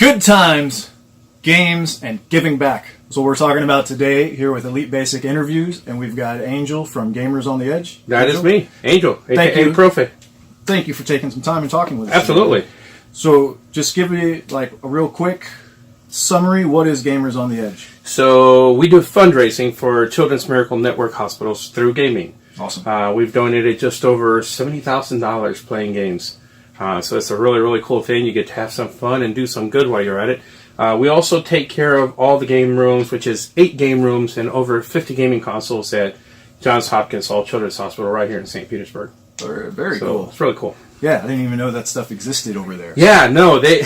Good times, games, and giving back. That's what we're talking about today here with Elite Basic Interviews, and we've got Angel from Gamers on the Edge. That Angel? is me, Angel, Thank you. Profi. Thank you for taking some time and talking with us. Absolutely. Today. So just give me like a real quick summary. What is Gamers on the Edge? So we do fundraising for Children's Miracle Network hospitals through gaming. Awesome. We've donated just over $70,000 playing games. So it's a really, really cool thing. You get to have some fun and do some good while you're at it. We also take care of all the game rooms, which is 8 game rooms and over 50 gaming consoles at Johns Hopkins All Children's Hospital right here in St. Petersburg. Very cool. It's really cool. Yeah, I didn't even know that stuff existed over there. Yeah, no, they.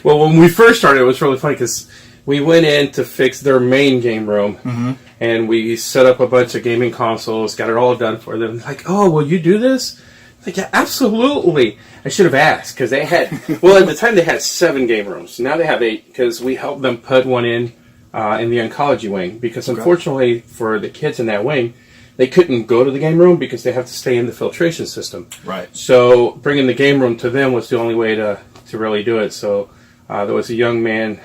Well, when we first started, it was really funny because we went in to fix their main game room, and we set up a bunch of gaming consoles, got it all done for them. Like, oh, will you do this? Like, yeah, absolutely. I should have asked because they had. Well, at the time they had 7 game rooms. Now they have 8 because we helped them put one in the oncology wing. Because unfortunately for the kids in that wing, they couldn't go to the game room because they have to stay in the filtration system. Right. So bringing the game room to them was the only way to really do it. So there was a young man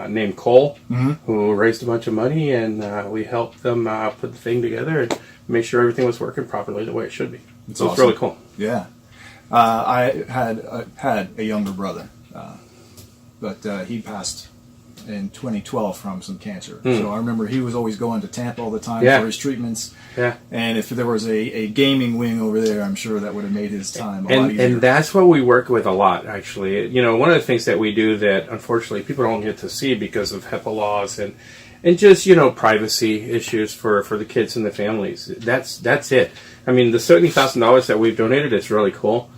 named Cole who raised a bunch of money, and we helped them put the thing together and make sure everything was working properly the way it should be. It's awesome. It's really cool. Yeah. I had a younger brother, but he passed in 2012 from some cancer. So I remember he was always going to Tampa all the time for his treatments. Yeah. And if there was a gaming wing over there, I'm sure that would have made his time a lot easier. And that's what we work with a lot, actually. You know, one of the things that we do that, unfortunately, people don't get to see because of HIPAA laws and just, you know, privacy issues for the kids and the families. That's it. I mean, the $70,000 that we've donated is really cool.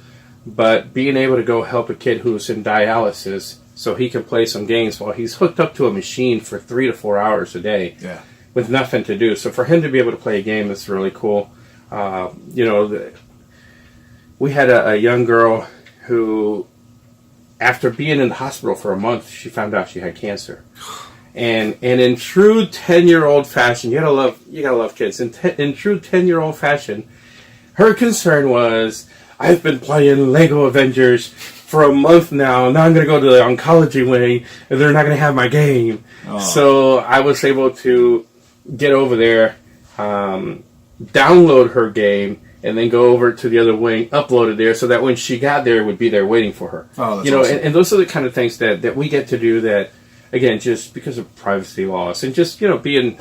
But being able to go help a kid who's in dialysis so he can play some games while he's hooked up to a machine for 3 to 4 hours a day with nothing to do. So for him to be able to play a game is really cool. You know, we had a young girl who, after being in the hospital for a month, she found out she had cancer. And in true 10-year-old fashion, you gotta love kids. In true 10-year-old fashion, her concern was, I've been playing Lego Avengers for a month now. Now I'm going to go to the oncology wing, and they're not going to have my game. Oh. So I was able to get over there, download her game, and then go over to the other wing, upload it there, so that when she got there, it would be there waiting for her. Oh, that's awesome. And those are the kind of things that we get to do that, again, just because of privacy laws and just, you know, being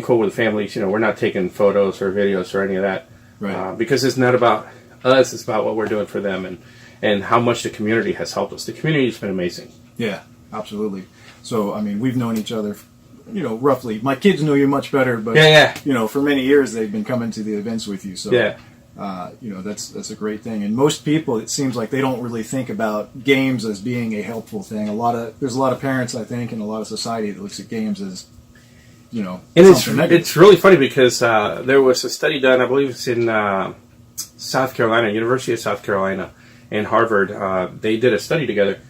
cool with families. You know, we're not taking photos or videos or any of that. Right. Because it's not about us, it's about what we're doing for them and how much the community has helped us. The community has been amazing. Yeah, absolutely. So, I mean, we've known each other, you know, roughly. My kids know you much better, but, you know, for many years they've been coming to the events with you. So, you know, that's a great thing. And most people, it seems like they don't really think about games as being a helpful thing. There's a lot of parents, I think, and a lot of society that looks at games as, you know, and it's really funny because there was a study done, I believe it's in South Carolina, University of South Carolina, and Harvard. They did a study together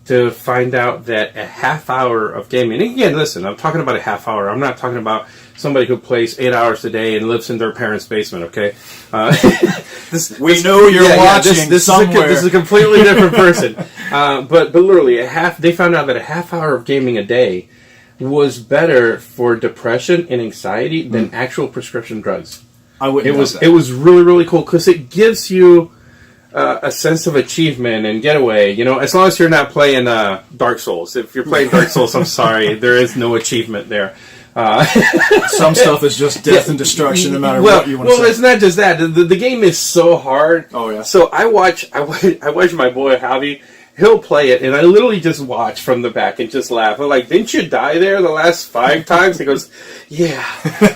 to find out that a half hour of gaming, and again, listen, I'm talking about a half hour. I'm not talking about somebody who plays 8 hours a day and lives in their parents' basement, okay? We know you're watching somewhere. This is a completely different person. But literally, they found out that a half hour of gaming a day was better for depression and anxiety than actual prescription drugs. I wouldn't. It was really, really cool because it gives you a sense of achievement and getaway. You know, as long as you're not playing Dark Souls. If you're playing Dark Souls, I'm sorry, there is no achievement there. Some stuff is just death and destruction, no matter what you want to say. Well, it's not just that. The game is so hard. Oh yeah. So I watch my boy Javi. He'll play it, and I literally just watch from the back and just laugh. I'm like, "Didn't you die there the last 5 times?" He goes, "Yeah."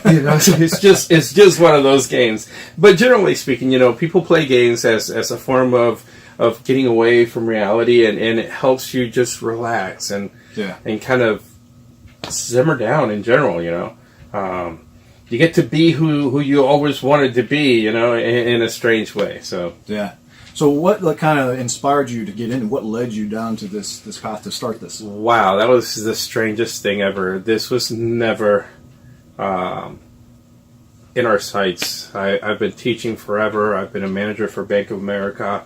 You know, it's just one of those games. But generally speaking, you know, people play games as a form of getting away from reality, and it helps you just relax and kind of simmer down in general. You know, you get to be who you always wanted to be. You know, in a strange way. So yeah. So what kind of inspired you to get in? What led you down to this path to start this? Wow, that was the strangest thing ever. This was never in our sights. I've been teaching forever. I've been a manager for Bank of America.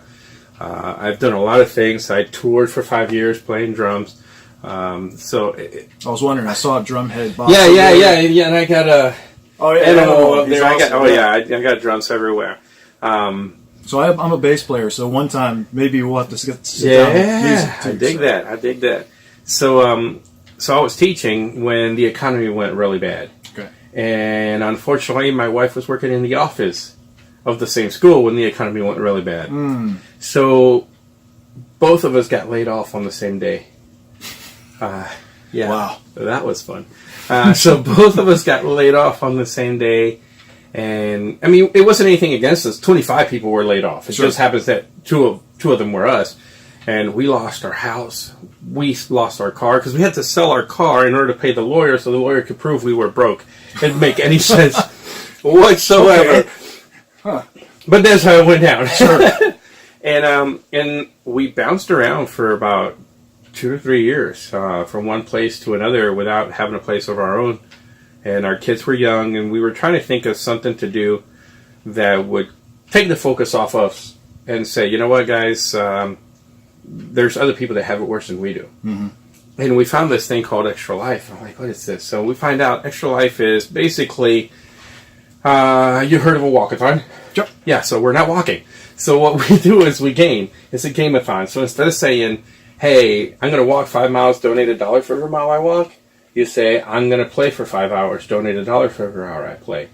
I've done a lot of things. I toured for 5 years playing drums. I was wondering. I saw a drumhead box. Yeah. And I got a animal up there. Awesome. I got drums everywhere. So I'm a bass player. So one time maybe we'll have to sit down and music too, I dig that. So I was teaching when the economy went really bad. Okay. And unfortunately, my wife was working in the office of the same school when the economy went really bad. So both of us got laid off on the same day. Wow. That was fun. So both of us got laid off on the same day. And, I mean, it wasn't anything against us. 25 people were laid off. It just happens that two of them were us. And we lost our house. We lost our car because we had to sell our car in order to pay the lawyer so the lawyer could prove we were broke. It didn't make any sense whatsoever. Okay. Huh. But that's how it went down. Sure. And we bounced around for about 2 to 3 years from one place to another without having a place of our own. And our kids were young, and we were trying to think of something to do that would take the focus off us and say, you know what, guys, there's other people that have it worse than we do. Mm-hmm. And we found this thing called Extra Life. I'm like, what is this? So we find out Extra Life is basically, you heard of a walkathon? Sure. Yeah, so we're not walking. So what we do is we game. It's a game-a-thon. So instead of saying, hey, I'm going to walk 5 miles, donate $1 for every mile I walk, you say, I'm going to play for 5 hours, donate $1 for every hour I play.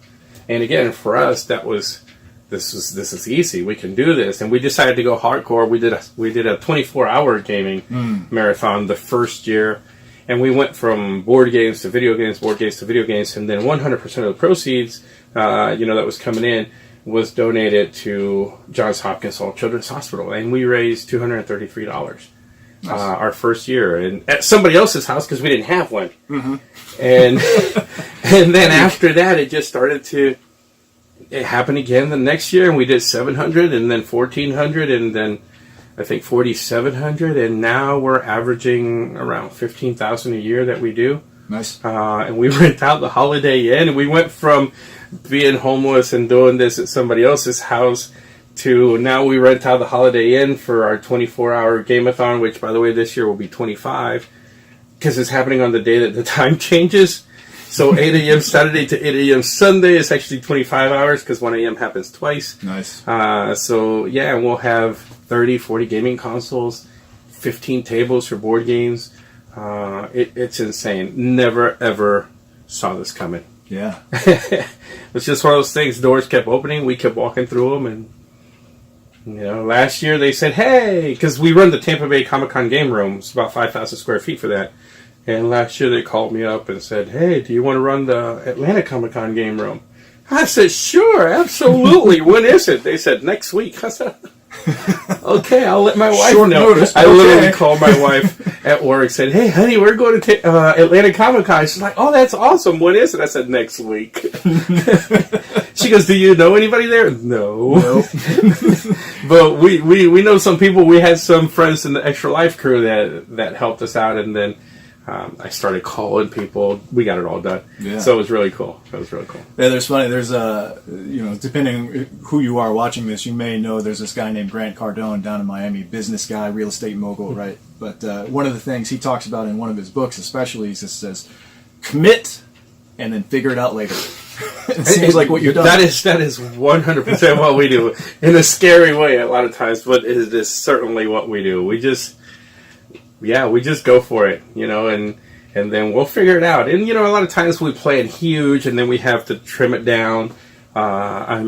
And again, for us, this is easy. We can do this. And we decided to go hardcore. We did a 24-hour gaming marathon the first year. And we went from board games to video games, board games to video games. And then 100% of the proceeds, that was coming in was donated to Johns Hopkins Children's Hospital. And we raised $233. Nice. Our first year, and at somebody else's house because we didn't have one. Mm-hmm. And then after that, it just started to. It happened again the next year, and we did 700, and then 1,400, and then I think 4,700, and now we're averaging around 15,000 a year that we do. Nice. And we rent out the Holiday Inn, and we went from being homeless and doing this at somebody else's house to now we rent out the Holiday Inn for our 24-hour game-a-thon, which, by the way, this year will be 25, because it's happening on the day that the time changes. So 8 a.m. Saturday to 8 a.m. Sunday is actually 25 hours, because 1 a.m. happens twice. Nice. We'll have 30, 40 gaming consoles, 15 tables for board games. It's insane. Never, ever saw this coming. Yeah. It's just one of those things. Doors kept opening. We kept walking through them, and last year they said, hey, because we run the Tampa Bay Comic-Con game room. It's about 5,000 square feet for that. And last year they called me up and said, hey, do you want to run the Atlanta Comic-Con game room? I said, sure, absolutely. When is it? They said, next week. I said, okay, I'll let my wife know. Notice. I literally called my wife at work, said, hey, honey, we're going to Atlanta Comic-Con. She's like, oh, that's awesome. When is it? I said, next week. She goes, do you know anybody there? No. Nope. But we know some people. We had some friends in the Extra Life crew that helped us out, and then I started calling people. We got it all done. Yeah. So it was really cool. Yeah, there's depending who you are watching this, you may know there's this guy named Grant Cardone down in Miami, business guy, real estate mogul, right? But one of the things he talks about in one of his books, especially, he just says, commit and then figure it out later. It seems like what you're doing. That is 100% what we do in a scary way a lot of times, but it is certainly what we do. We just go for it, and then we'll figure it out. And, a lot of times we play it huge and then we have to trim it down. I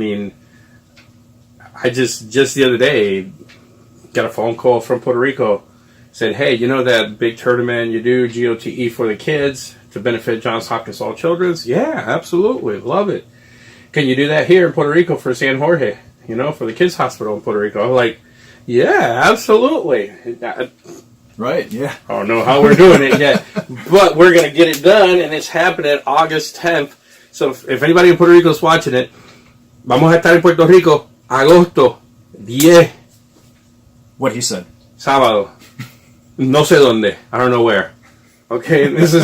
just the other day got a phone call from Puerto Rico. Said, hey, that big tournament you do, GOTE for the kids to benefit Johns Hopkins All Children's? Yeah, absolutely. Love it. Can you do that here in Puerto Rico for San Jorge, for the kids hospital in Puerto Rico? I'm like, yeah, absolutely. Right, yeah. I don't know how we're doing it yet, but we're going to get it done, and it's happening August 10th. So if anybody in Puerto Rico is watching it, vamos a estar en Puerto Rico, agosto 10. What he said. Sábado. No sé dónde. I don't know where. Okay, this is...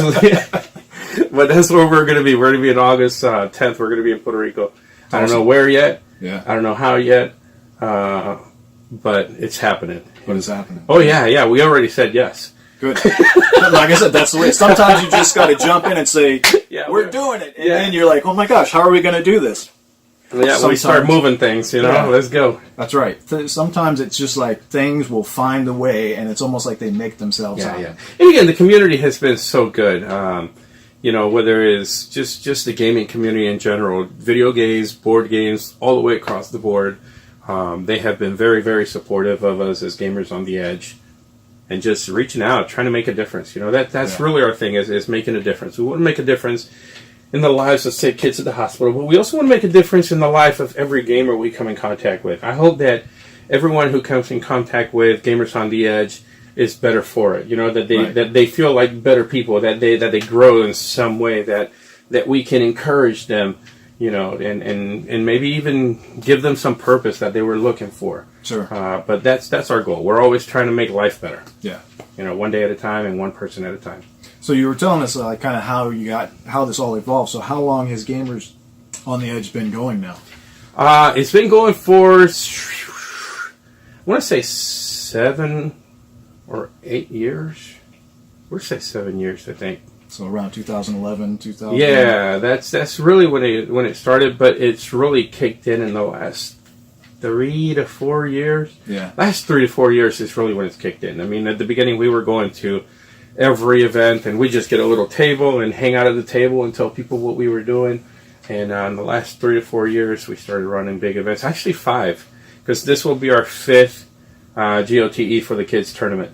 But that's where we're going to be. We're going to be on August 10th. We're going to be in Puerto Rico. Awesome. I don't know where yet. Yeah. I don't know how yet. But it's happening. What is happening? Oh, yeah. We already said yes. Good. Like I said, that's the way. Sometimes you just got to jump in and say, we're doing it. And then you're like, oh my gosh, how are we going to do this? Yeah, we start moving things, let's go. That's right. Sometimes it's just like things will find a way, and it's almost like they make themselves out. Yeah. And again, the community has been so good. Whether it's just the gaming community in general, video games, board games, all the way across the board. They have been very, very supportive of us as Gamers on the Edge, and just reaching out, trying to make a difference. That's really our thing is making a difference. We want to make a difference in the lives of, say, kids at the hospital, but we also want to make a difference in the life of every gamer we come in contact with. I hope that everyone who comes in contact with Gamers on the Edge is better for it. That they feel like better people, that they grow in some way, that we can encourage them, and maybe even give them some purpose that they were looking for. Sure. But that's our goal. We're always trying to make life better. Yeah. One day at a time and one person at a time. So you were telling us kind of how this all evolved. So how long has Gamers on the Edge been going now? It's been going for, I want to say 7 or 8 years. We'll say 7 years, I think. So around 2011, 2000. Yeah, that's really when it started, but it's really kicked in the last 3 to 4 years. Yeah. Last 3 to 4 years is really when it's kicked in. I mean, at the beginning we were going to every event, and we just get a little table and hang out at the table and tell people what we were doing. And in the last 3 to 4 years, we started running big events. Actually 5, because this will be our 5th GOTE for the kids tournament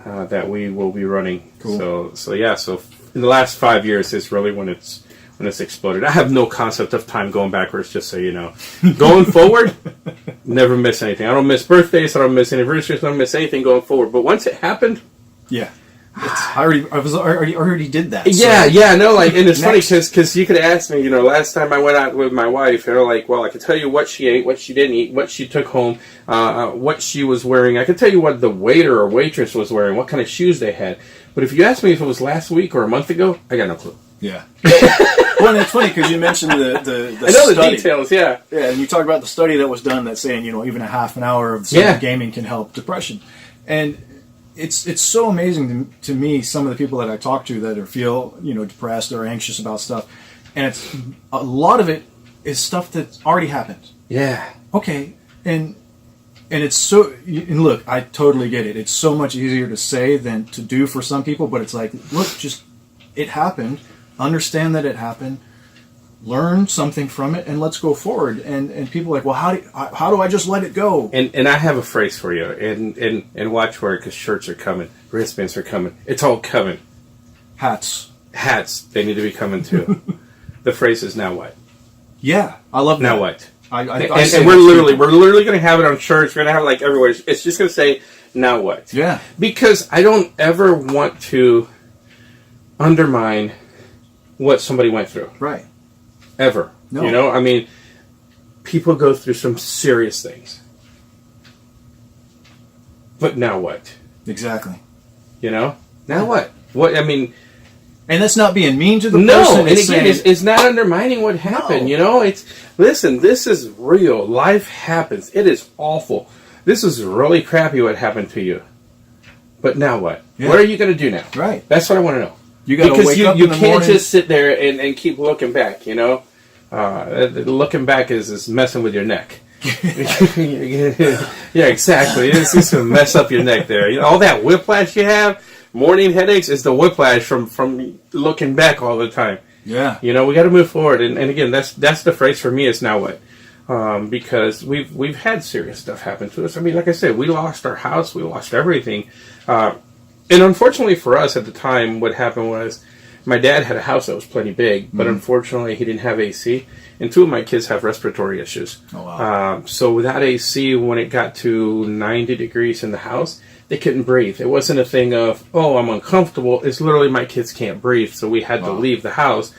that we will be running. Cool. So in the last 5 years is really when it's exploded. I have no concept of time going backwards, just so you know. Going forward, never miss anything. I don't miss birthdays. I don't miss anniversaries. I don't miss anything going forward. But once it happened, yeah. I already did that. Yeah, no, and it's funny because you could ask me, last time I went out with my wife, I could tell you what she ate, what she didn't eat, what she took home, what she was wearing. I could tell you what the waiter or waitress was wearing, what kind of shoes they had. But if you ask me if it was last week or a month ago, I got no clue. Yeah. Well, and it's funny because you mentioned the I know study. The details, yeah. Yeah, and you talk about the study that was done that's saying, even a half an hour of gaming can help depression. And it's so amazing to me, some of the people that I talk to that feel depressed or anxious about stuff, and it's a lot of it is stuff that's already happened. Yeah. Okay, and it's so, and look, I totally get it. It's so much easier to say than to do for some people, but it's like, look, just it happened. Understand that it happened. Learn something from it, and let's go forward. And people are like, well, how do I just let it go? And I have a phrase for you, and watch for it, because shirts are coming, wristbands are coming. It's all coming. Hats, they need to be coming too. The phrase is now what? Yeah, I love that. Now what? And we're literally going to have it on shirts. We're going to have it everywhere. It's just going to say now what? Yeah. Because I don't ever want to undermine what somebody went through. Right. Ever. No. I mean, people go through some serious things. But now what? Exactly. Now what? What, I mean... And that's not being mean to the person. No, and again, it's not undermining what happened, Listen, this is real. Life happens. It is awful. This is really crappy what happened to you. But now what? Yeah. What are you going to do now? Right. That's what I want to know. You got to wake up in the morning. You can't just sit there and keep looking back, Looking back is messing with your neck. Yeah, exactly. It's just to mess up your neck there. All that whiplash you have, morning headaches, is the whiplash from looking back all the time. Yeah. We got to move forward. And again, that's the phrase for me is now what? Because we've had serious stuff happen to us. I mean, like I said, we lost our house. We lost everything. And unfortunately for us at the time, what happened was my dad had a house that was plenty big, but unfortunately he didn't have AC, and 2 of my kids have respiratory issues. Oh, wow. So without AC, when it got to 90 degrees in the house, they couldn't breathe. It wasn't a thing of, oh, I'm uncomfortable. It's literally my kids can't breathe, so we had to leave the house.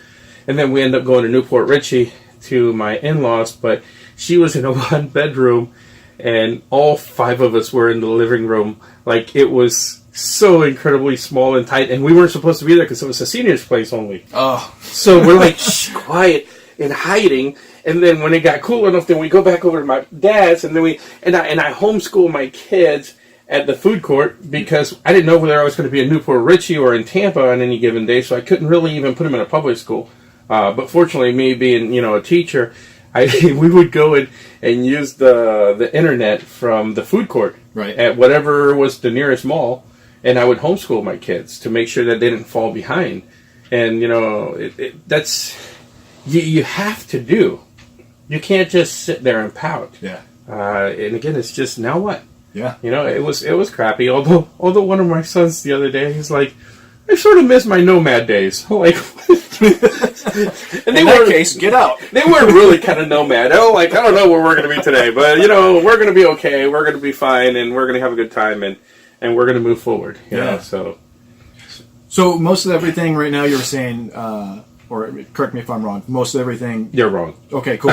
And then we ended up going to Newport Richie to my in-laws, but she was in a 1-bedroom, and all 5 of us were in the living room. Like, it was so incredibly small and tight, and we weren't supposed to be there because it was a senior's place only. Oh. So we're like, shh, quiet, and hiding. And then when it got cool enough, then we go back over to my dad's, and then I homeschool my kids, at the food court because I didn't know whether I was going to be in Newport Richie or in Tampa on any given day, so I couldn't really even put them in a public school. But fortunately, me being a teacher, we would go and use the internet from the food court at whatever was the nearest mall, and I would homeschool my kids to make sure that they didn't fall behind. And that's you have to do. You can't just sit there and pout. Yeah. And again, it's just now what? Yeah. It was crappy. Although one of my sons the other day, he's like, I sort of miss my nomad days. Like, and in that case, get out. They weren't really kind of nomad. Oh, like, I don't know where we're going to be today, but we're going to be okay. We're going to be fine, and we're going to have a good time, and we're going to move forward. You know, so most of everything right now you're saying, or correct me if I'm wrong. Most of everything you're wrong. Okay, cool.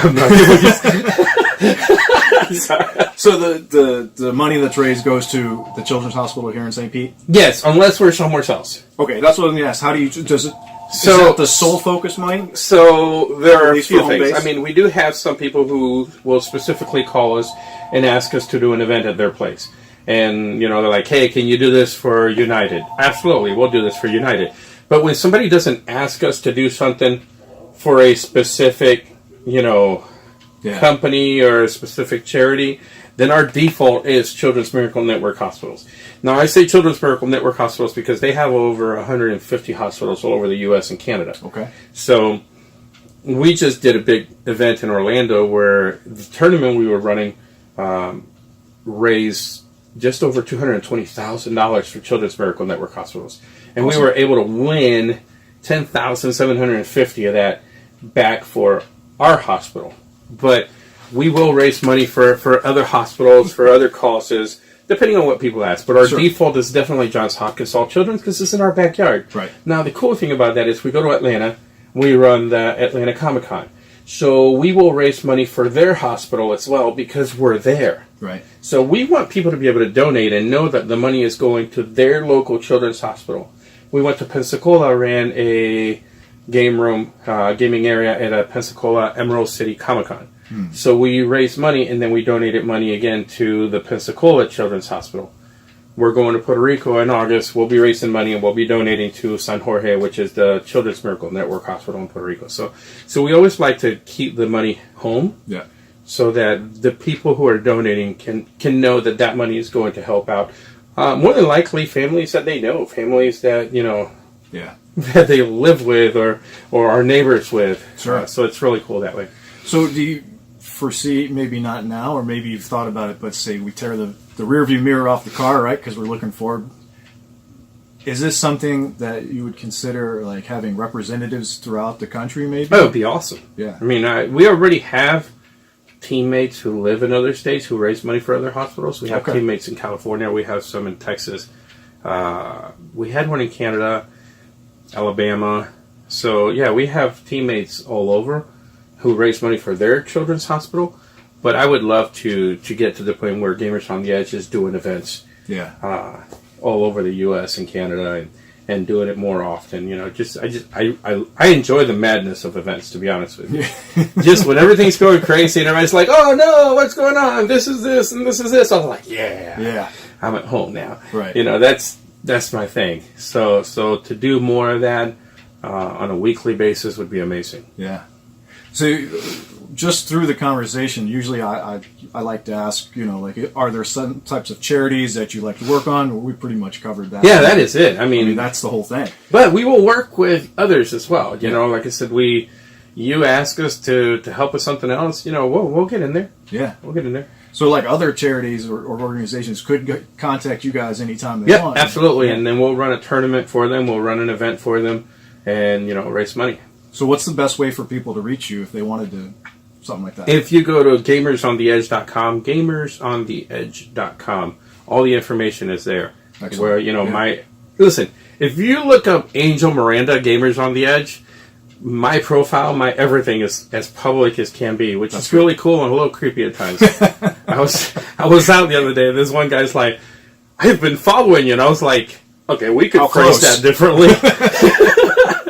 So the money that's raised goes to the Children's Hospital here in St. Pete? Yes, unless we're somewhere else. Okay, that's what I'm going to ask. How do you is that the sole focus money? So there are a few things. I mean, we do have some people who will specifically call us and ask us to do an event at their place. And, they're like, hey, can you do this for United? Absolutely, we'll do this for United. But when somebody doesn't ask us to do something for a specific, company or a specific charity, then our default is Children's Miracle Network hospitals. Now, I say Children's Miracle Network hospitals because they have over 150 hospitals all over the U.S. and Canada. Okay. So we just did a big event in Orlando where the tournament we were running raised just over $220,000 for Children's Miracle Network hospitals. And we were able to win $10,750 of that back for our hospital. But we will raise money for other hospitals, for other causes, depending on what people ask. But our default is definitely Johns Hopkins All Children's because it's in our backyard. Right. Now, the cool thing about that is we go to Atlanta, we run the Atlanta Comic-Con. So we will raise money for their hospital as well because we're there. Right. So we want people to be able to donate and know that the money is going to their local children's hospital. We went to Pensacola, ran a gaming area at a Pensacola Emerald City Comic-Con. So we raised money, and then we donated money again to the Pensacola Children's Hospital. We're going to Puerto Rico in August. We'll be raising money, and we'll be donating to San Jorge, which is the Children's Miracle Network Hospital in Puerto Rico. So we always like to keep the money home, so that the people who are donating can know that money is going to help out. More than likely, families that they know, families that that they live with or are neighbors with. Sure. So it's really cool that way. So do you foresee, maybe not now, or maybe you've thought about it, but say we tear the rear view mirror off the car, right, because we're looking forward. Is this something that you would consider like having representatives throughout the country maybe? Oh, it would be awesome. Yeah. I mean, we already have teammates who live in other states who raise money for other hospitals. We have teammates in California. We have some in Texas. We had one in Canada, Alabama. So, yeah, we have teammates all over who raise money for their children's hospital. But I would love to get to the point where Gamers on the Edge is doing events all over the U.S. and Canada and doing it more often. I enjoy the madness of events, to be honest with you. Just when everything's going crazy and everybody's like, oh no, what's going on? This is this and this is this. I'm like, yeah, I'm at home now. Right. That's my thing. So to do more of that on a weekly basis would be amazing. Yeah. So just through the conversation, usually I like to ask, are there some types of charities that you like to work on? Well, we pretty much covered that. Yeah, that is it. I mean, that's the whole thing. But we will work with others as well. Like I said, you ask us to help with something else, we'll get in there. Yeah. We'll get in there. So like other charities or organizations could contact you guys anytime they want. Yeah, absolutely. And then we'll run a tournament for them. We'll run an event for them and, raise money. So what's the best way for people to reach you if they wanted to, something like that? If you go to gamersontheedge.com, gamersontheedge.com, all the information is there. Excellent. Where, listen, if you look up Angel Miranda, Gamers on the Edge, my profile, my everything is as public as can be, which is really cool and a little creepy at times. I was out the other day, and this one guy's like, I've been following you, and I was like, okay, we could phrase that differently.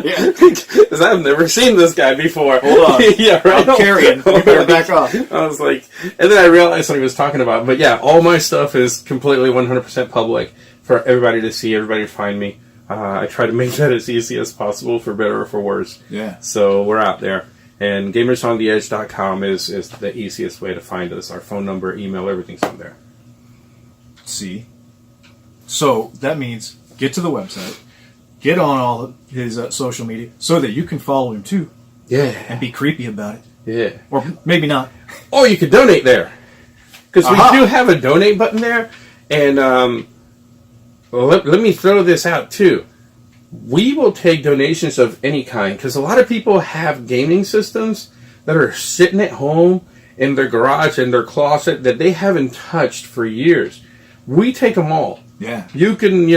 Yeah. Because I've never seen this guy before. Hold on. Yeah, right. I'm carrying. You better back off. I was like, and then I realized what he was talking about. But yeah, all my stuff is completely 100% public for everybody to see, everybody to find me. I try to make that as easy as possible, for better or for worse. Yeah. So we're out there. And gamersontheedge.com is the easiest way to find us. Our phone number, email, everything's on there. See? So that means get to the website, get on all of his social media so that you can follow him too. Yeah. And be creepy about it. Yeah. Or maybe not. Or you could donate there. Because we do have a donate button there. And let me throw this out too. We will take donations of any kind, because a lot of people have gaming systems that are sitting at home in their garage, in their closet, that they haven't touched for years. We take them all. Yeah. You can,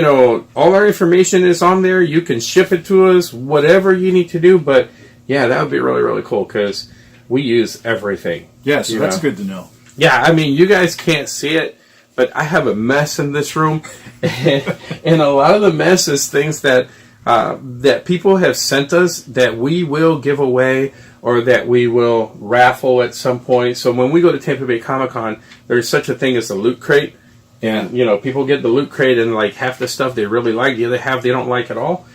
all our information is on there. You can ship it to us, whatever you need to do. But, yeah, that would be really, really cool, because we use everything. Yeah, so that's good to know. Yeah, I mean, you guys can't see it, but I have a mess in this room. And a lot of the mess is things that people have sent us that we will give away or that we will raffle at some point. So when we go to Tampa Bay Comic-Con, there's such a thing as a loot crate. And, people get the loot crate and, like, half the stuff they really like, the other half they don't like at all.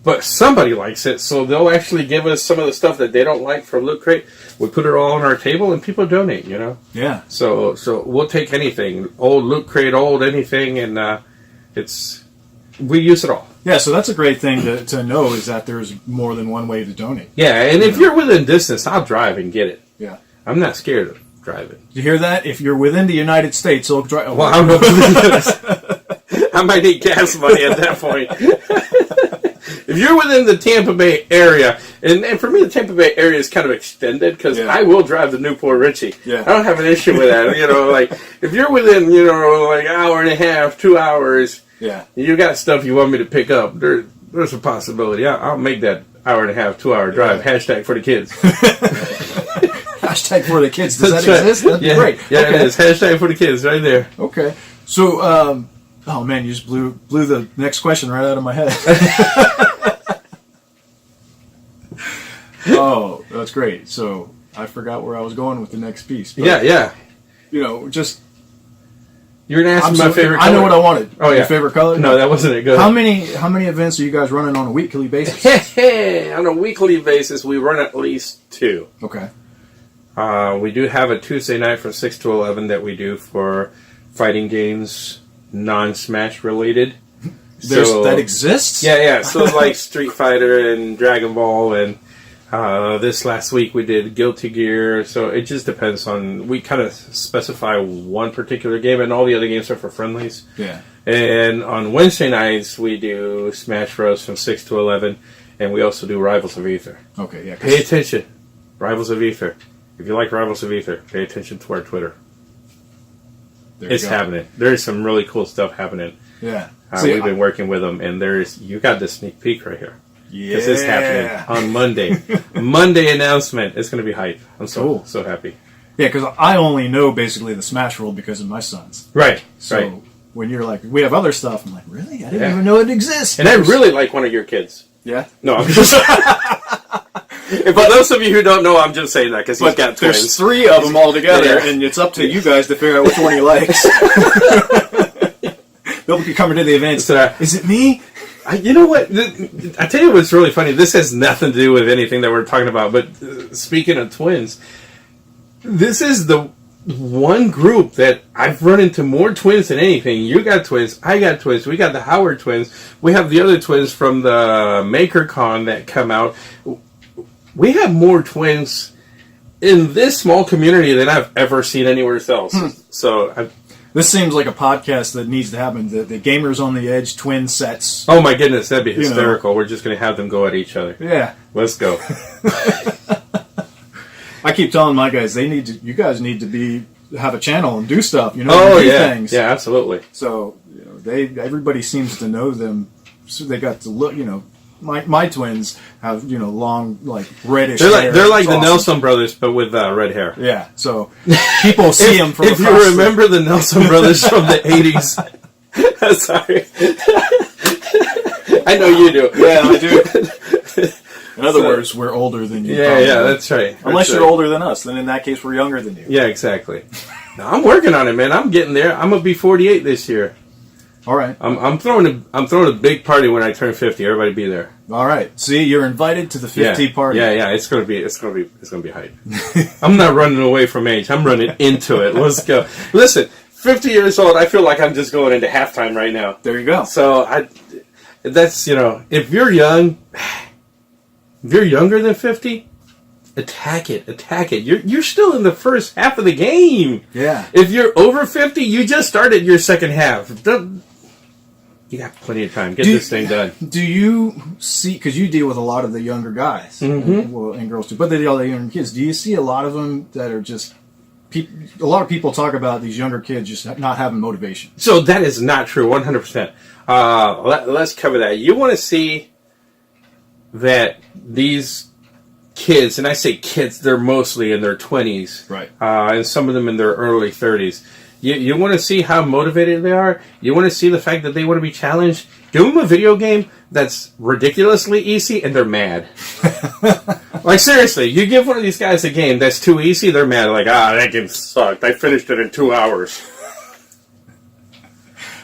But somebody likes it, so they'll actually give us some of the stuff that they don't like from loot crate. We put it all on our table, and people donate, Yeah. So we'll take anything, old loot crate, old anything, and we use it all. Yeah, so that's a great thing to know, is that there's more than one way to donate. Yeah, and if you're within distance, I'll drive and get it. Yeah. I'm not scared of driving. You hear that? If you're within the United States, it'll drive. Well, I don't know. I might need gas money at that point. If you're within the Tampa Bay area, and for me the Tampa Bay area is kind of extended, because I will drive to Newport Richie. Yeah. I don't have an issue with that. Like, if you're within, like an hour and a half, 2 hours, you got stuff you want me to pick up, there's a possibility. I'll make that hour and a half, 2 hour drive. Hashtag for the kids. Hashtag for the kids. Does that exist? That's great. Yeah, okay. It is. Hashtag for the kids right there. Okay. So, oh man, you just blew the next question right out of my head. Oh, that's great. So I forgot where I was going with the next piece. But, yeah. Just... You're going to ask me my favorite color. I know what I wanted. Oh, yeah. Your favorite color? No, that wasn't it. Good. How many events are you guys running on a weekly basis? On a weekly basis, we run at least 2. Okay. We do have a Tuesday night from 6 to 11 that we do for fighting games, non-Smash related. That exists? Yeah. So like Street Fighter and Dragon Ball, and this last week we did Guilty Gear. So it just depends on, we kind of specify one particular game, and all the other games are for friendlies. Yeah. And on Wednesday nights we do Smash Bros. From 6 to 11, and we also do Rivals of Aether. Okay, yeah. Pay attention. Rivals of Aether. If you like Rivals of Aether, pay attention to our Twitter. It's happening. There's some really cool stuff happening. Yeah. We've been working with them, and you got the sneak peek right here. Yeah. Because it's happening on Monday. Monday announcement. It's going to be hype. I'm so happy. Yeah, because I only know basically the Smash world because of my sons. Right. So when you're like, we have other stuff, I'm like, really? I didn't even know it exists. And I really like one of your kids. Yeah? No, I'm just... For those of you who don't know, I'm just saying that because he's got twins. There's 3 of them all together, and it's up to you guys to figure out which one he likes. They'll be coming to the event. Is it me? You know what? I tell you what's really funny. This has nothing to do with anything that we're talking about, but speaking of twins, this is the one group that I've run into more twins than anything. You got twins. I got twins. We got the Howard twins. We have the other twins from the MakerCon that come out. We have more twins in this small community than I've ever seen anywhere else. So this seems like a podcast that needs to happen. The Gamers on the Edge twin sets. Oh my goodness, that'd be hysterical. We're just going to have them go at each other. Yeah. Let's go. I keep telling my guys, you guys need to have a channel and do stuff, do things. Yeah, absolutely. So, everybody seems to know them. So they got to look, my twins have, long, like, reddish hair. They're like the Nelson brothers, but with red hair. Yeah, so people see them from across. If you remember the Nelson brothers from the 80s. Sorry. I know you do. Yeah, I do. In other words, we're older than you. Yeah, yeah, that's right. Unless you're older than us, then in that case, we're younger than you. Yeah, exactly. Now, I'm working on it, man. I'm getting there. I'm gonna be 48 this year. All right. I'm throwing a big party when I turn 50. Everybody be there. All right. See, you're invited to the 50 party. Yeah. It's gonna be hype. I'm not running away from age. I'm running into it. Let's go. Listen, 50 years old. I feel like I'm just going into halftime right now. There you go. So that's if you're young, if you're younger than 50, attack it. You're still in the first half of the game. Yeah. If you're over 50, you just started your second half. You got plenty of time. Get this thing done. Do you see, because you deal with a lot of the younger guys, and girls too, but all the younger kids, do you see a lot of them that are just, a lot of people talk about these younger kids just not having motivation? So that is not true, 100%. Let's cover that. You want to see that these kids, and I say kids, they're mostly in their 20s, right? And some of them in their early 30s. You want to see how motivated they are? You want to see the fact that they want to be challenged? Give them a video game that's ridiculously easy and they're mad. Like, seriously, you give one of these guys a game that's too easy, they're mad. Like, that game sucked. I finished it in 2 hours.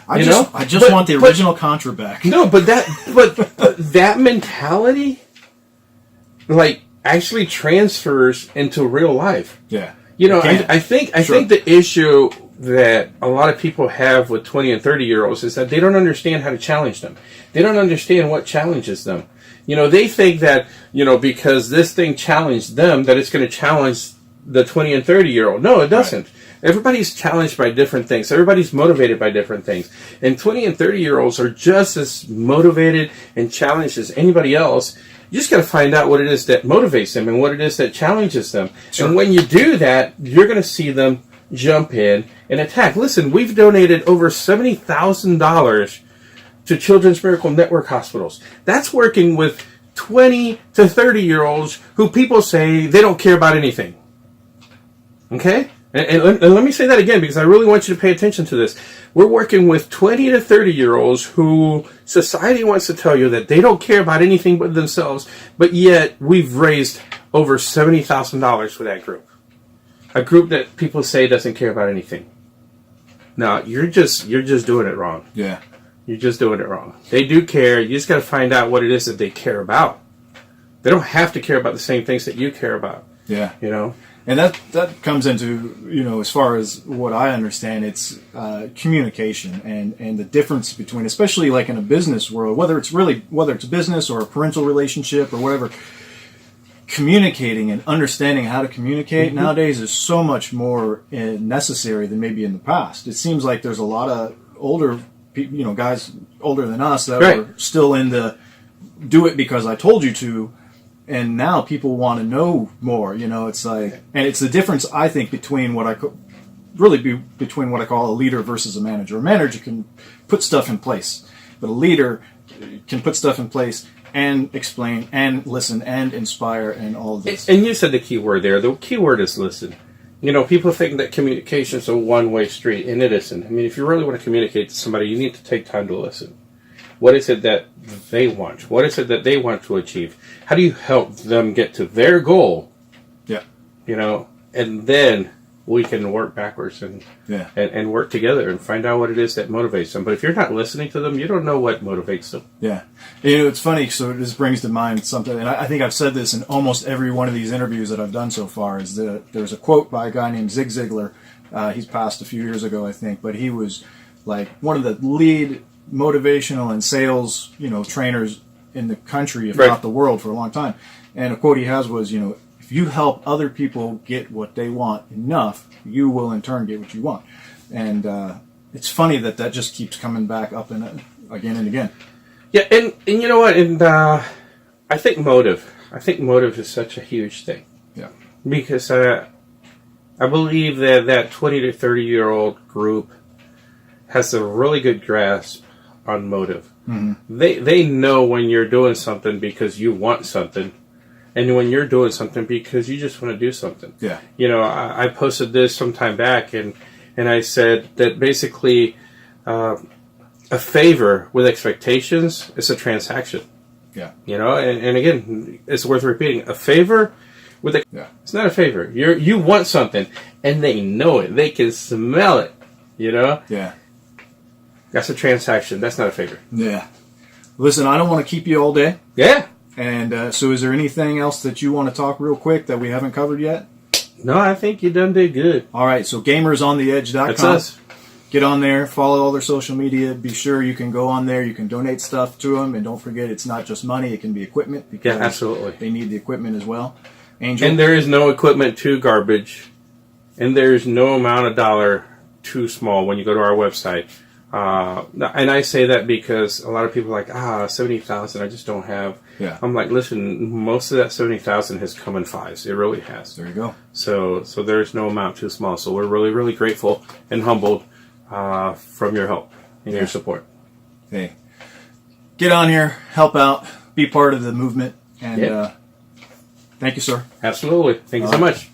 I just want the original Contra back. No, but that mentality, like, actually transfers into real life. Yeah. I think the issue that a lot of people have with 20 and 30-year-olds is that they don't understand how to challenge them. They don't understand what challenges them. They think that, because this thing challenged them, that it's going to challenge the 20 and 30-year-old. No, it doesn't. Right. Everybody's challenged by different things. Everybody's motivated by different things. And 20 and 30-year-olds are just as motivated and challenged as anybody else. You just got to find out what it is that motivates them and what it is that challenges them. Sure. And when you do that, you're going to see them jump in and attack. Listen, we've donated over $70,000 to Children's Miracle Network hospitals. That's working with 20 to 30-year-olds who people say they don't care about anything. Okay? And let me say that again because I really want you to pay attention to this. We're working with 20 to 30-year-olds who society wants to tell you that they don't care about anything but themselves, but yet we've raised over $70,000 for that group. A group that people say doesn't care about anything. No, you're just doing it wrong. Yeah. You're just doing it wrong. They do care. You just got to find out what it is that they care about. They don't have to care about the same things that you care about. Yeah. And that comes into, as far as what I understand, it's communication and the difference between, especially like in a business world, whether it's a business or a parental relationship or whatever, communicating and understanding how to communicate nowadays is so much more necessary than maybe in the past. It seems like there's a lot of older people, guys older than us that are still in the do it because I told you to. And now people want to know more, it's like, and it's the difference, I think, between what I call a leader versus a manager. A manager can put stuff in place, but a leader can put stuff in place and explain and listen and inspire and all of this. And you said the key word there. The key word is listen. People think that communication is a one-way street, and it isn't. I mean, if you really want to communicate to somebody, you need to take time to listen. What is it that they want? What is it that they want to achieve? How do you help them get to their goal? Yeah. And then we can work backwards and work together and find out what it is that motivates them. But if you're not listening to them, you don't know what motivates them. Yeah. It's funny. So this brings to mind something, and I think I've said this in almost every one of these interviews that I've done so far, is that there's a quote by a guy named Zig Ziglar. He's passed a few years ago, I think, but he was like one of the lead motivational and sales, trainers in the country, if not the world, for a long time. And a quote he has was, if you help other people get what they want enough, you will in turn get what you want. And it's funny that just keeps coming back up and again and again. Yeah, and you know what? And I think motive is such a huge thing. Yeah. Because I believe that 20 to 30-year-old group has a really good grasp on motive. Mm-hmm. They know when you're doing something because you want something, and when you're doing something because you just want to do something. Yeah. I posted this some time back, and I said that basically a favor with expectations is a transaction. Yeah. You know, and again, it's worth repeating. A favor with a it's not a favor. You want something, and they know it. They can smell it. You know. Yeah. That's a transaction. That's not a favor. Yeah. Listen, I don't want to keep you all day. Yeah. And so is there anything else that you want to talk real quick that we haven't covered yet? No, I think you done did good. All right, so gamersontheedge.com. That's us. Get on there, follow all their social media. Be sure you can go on there. You can donate stuff to them. And don't forget, it's not just money. It can be equipment. Because absolutely. They need the equipment as well. Angel? And there is no equipment too garbage. And there's no amount of dollar too small when you go to our website. And I say that because a lot of people are like, $70,000, I just don't have. Yeah. I'm like, listen, most of that $70,000 has come in fives. It really has. There you go. So there's no amount too small. So we're really, really grateful and humbled from your help and your support. Hey, get on here, help out, be part of the movement, and thank you, sir. Absolutely. Thank you so much.